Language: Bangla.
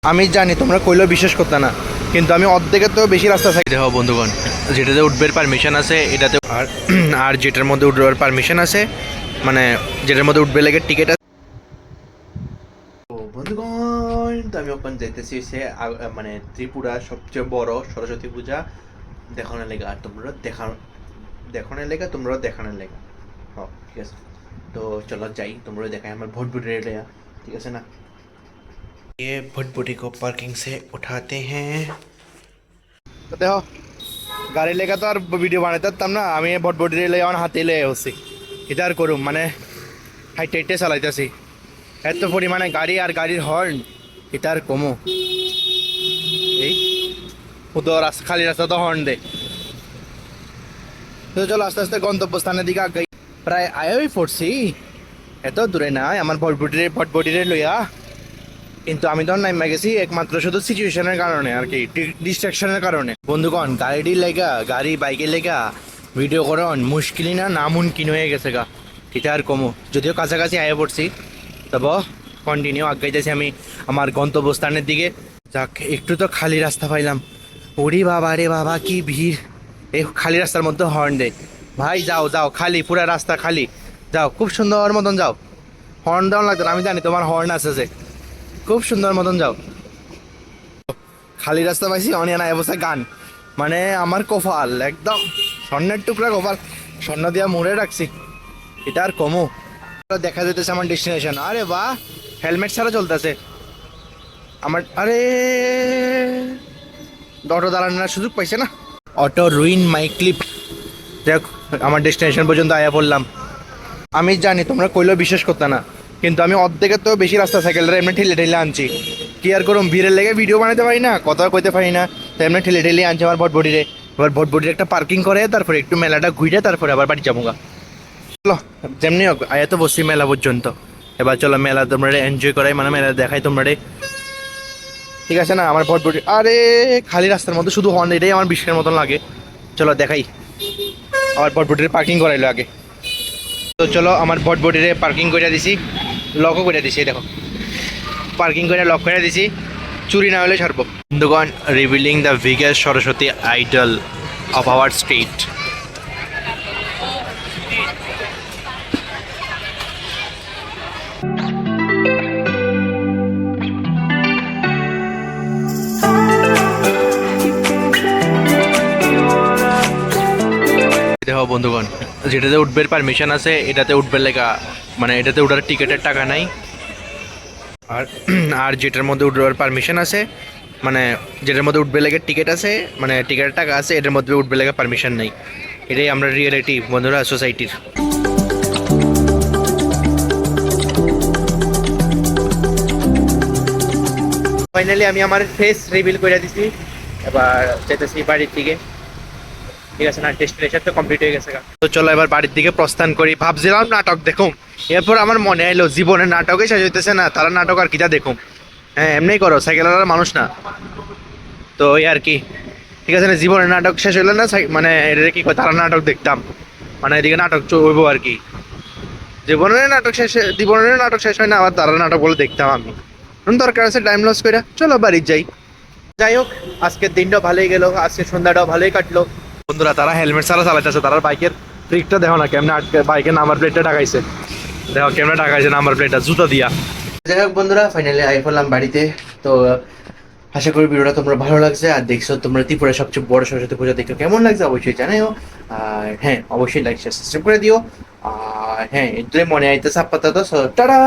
আমি জানি তোমরা কইলেও বিশ্বাস করতে না, কিন্তু আমি অর্ধেকের তো বেশি রাস্তা থাকি। দেখো বন্ধুগণ, যেটাতে উঠবার পারমিশন আছে এটাতে, আর আর যেটার মধ্যে উঠবার পারমিশন আছে, মানে যেটার মধ্যে উঠবে লেগে টিকিট আছে। তো বন্ধুগণ, তো আমি ওখানে যাইতেছি সে মানে ত্রিপুরা সবচেয়ে বড় সরস্বতী পূজা দেখানোর লেগে, আর তোমরা দেখানোর লেগে, তোমরাও দেখানোর লেগে। হ্যাঁ ঠিক আছে, তো চলো যাই, তোমরাও দেখাই আমার ভোটভুটি লেগে, ঠিক আছে না। ये भटभटी को पार्किंग से उठाते हैं। তো দেখো গাড়ি লেখা তো আর ভিডিও বানাতে পারতাম না, আমি ভটভটি লেগে আমার হাতে লেগে হচ্ছি, এটা আর করুম, মানে হাইটে হাইটে চালাইতেছি, এত পরিমাণে গাড়ি আর গাড়ির হর্ন, এটা আর কমো এই তো খালি রাস্তা তো হর্ন দে। তো চলো আস্তে আস্তে গন্তব্যস্থানের দিকে আগাই, প্রায় আয়ই পড়ছি, এত দূরে নাই আমার ভটভটিরে লইয়া, কিন্তু আমি তখন নাইমা গেছি একমাত্র শুধু সিচুয়েশনের কারণে আর কি, ডিস্ট্রাকশনের কারণে। বন্ধুগণ, গাড়ির লেগা, গাড়ি বাইকের লেগা ভিডিও করন মুশকিলই না নামুনকিন হয়ে গেছে গা, এটা আর কমো। যদিও কাছাকাছি আয়া পড়ছি, তবে কন্টিনিউ আগাইতেছি আমি আমার গন্তব্যস্থানের দিকে। যাক, একটু তো খালি রাস্তা পাইলাম। ওরে বাবা রে বাবা, কি ভিড়! এই খালি রাস্তার মধ্যে হর্ন দেয়। ভাই যাও যাও, খালি পুরা রাস্তা খালি, যাও খুব সুন্দর মতন যাও, হর্ন দেওয়া লাগতো না, আমি জানি তোমার হর্ন আছে যে, খুব সুন্দর মতন যাও। খালি রাস্তা পাইছি, অনিয়ানা অবস্থা গান, মানে আমার কপাল একদম স্বর্ণের টুকরা কপাল, স্বর্ণ দিয়া মুড়ে রাখছি, এটা আর কমো। দেখা যেতেছে আমার ডেস্টিনেশন, আরে বাহ, হেলমেট ছাড়া চলতেছে আমার। আরে অটো দাঁড়ানোর সুযোগ পাইছে না, অটো রুইন মাই ক্লিপ। দেখ, আমার ডেস্টিনেশন পর্যন্ত আয়া পড়লাম। আমি জানি তোমরা কইলেও বিশ্বাস করতে না, কিন্তু আমি অর্ধেকের তো বেশি রাস্তা সাইকেলটা এমনি ঠেলে ঠেলে আনছি। কি আর করুম, ভিড়ের লেগে ভিডিও বানাতে পারি না, কথা কইতে পারি না, তো এমনি ঠেলে ঠেলে আনছি আমার ভটভটিরে। এবার ভটভটির একটা পার্কিং করে তারপরে একটু মেলাটা ঘুরে তারপরে আবার বাড়ি যাবো গা। চলো যেমনি হোক, আয়া তো বসছি মেলা পর্যন্ত, এবার চলো মেলা তোমরা এনজয় করাই, মানে মেলা দেখাই তোমরা, ঠিক আছে না। আমার ভটভটি, আরে খালি রাস্তার মধ্যে শুধু হর্ন, এটাই আমার বিশ্বের মতন লাগে। চলো দেখাই, আমার ভটভটির পার্কিং করাইলো আগে। তো চলো আমার ভটভটিরে পার্কিং করে দিছি, লকও করে দিছি, দেখো পার্কিং করে লক করে দিছি, চুরি না হলে ছাড়বো। বন্ধুগণ, revealing the biggest Saraswati idol of our state. দেখো বন্ধুগণ, যেটাতে উঠবার পারমিশন আছে এটাতে উঠবার লেগা, মানে এটাতে উঠার টিকিটের টাকা নাই, আর আর যেটার মধ্যে উঠবার পারমিশন আছে, মানে যেটার মধ্যে উঠবে লেগে টিকিট আছে, মানে টিকিটের টাকা আছে, এটার মধ্যে উঠবে লেগে পারমিশন নেই। এটাই আমরা রিয়েলিটি বন্ধুরা সোসাইটির। ফাইনালি আমি আমার ফেস রিভিল করে দিছি, এবার যেতেছি বাড়ির দিকে, ঠিক আছে না। ডেস্টিনেশন তো কমপ্লিট হয়ে গেছে। তো চলো এবার বাড়ির দিকে প্রস্থান করি। ভাবছিলাম নাটক দেখুম, এরপর আমার মনে এলো জীবনের নাটকে শেষ হইতেছে না, তারা নাটক আর কিটা দেখুম। হ্যাঁ এমনি করো, সাইকেলের মানুষ না তো ওই আর কি, ঠিক আছে না। জীবনের নাটক শেষ হইলো না, মানে এটা কি তারা নাটক দেখতাম, মানে এদিকে নাটক চলবো আর কি। জীবনের নাটক শেষ হয় না, আবার তারা নাটক বলে দেখতাম আমি। দরকার আছে টাইম লস করে, চলো বাড়ি যাই। যাই হোক, আজকের দিনটাও ভালোই গেল, আজকের সন্ধ্যাটাও ভালোই কাটলো। বন্ধুরা, তারা হেলমেট ছাড়া চালাইতেছে, তারা বাইকের ট্রিকটা দেখো না, কেমনে আটকে বাইকের নাম্বার প্লেটটা ঢাকাইছে, দেখো কেমনে ঢাকাইছে নাম্বার প্লেটটা জুতা দিয়া। যাই হোক বন্ধুরা, ফাইনালি আই পড়লাম বাড়িতে। তো আশা করি ভিডিওটা তোমরা ভালো লাগছে, আর দেখছো তোমরা ত্রিপুরার সবচেয়ে বড় সরস্বতী পূজা দেখো কেমন লাগছে অবশ্যই জানাও। আর হ্যাঁ, অবশ্যই লাইক শেয়ার সাবস্ক্রাইব করে দিও। আর হ্যাঁ, এটাই মনে আইতেছে আপাতত, টাটা।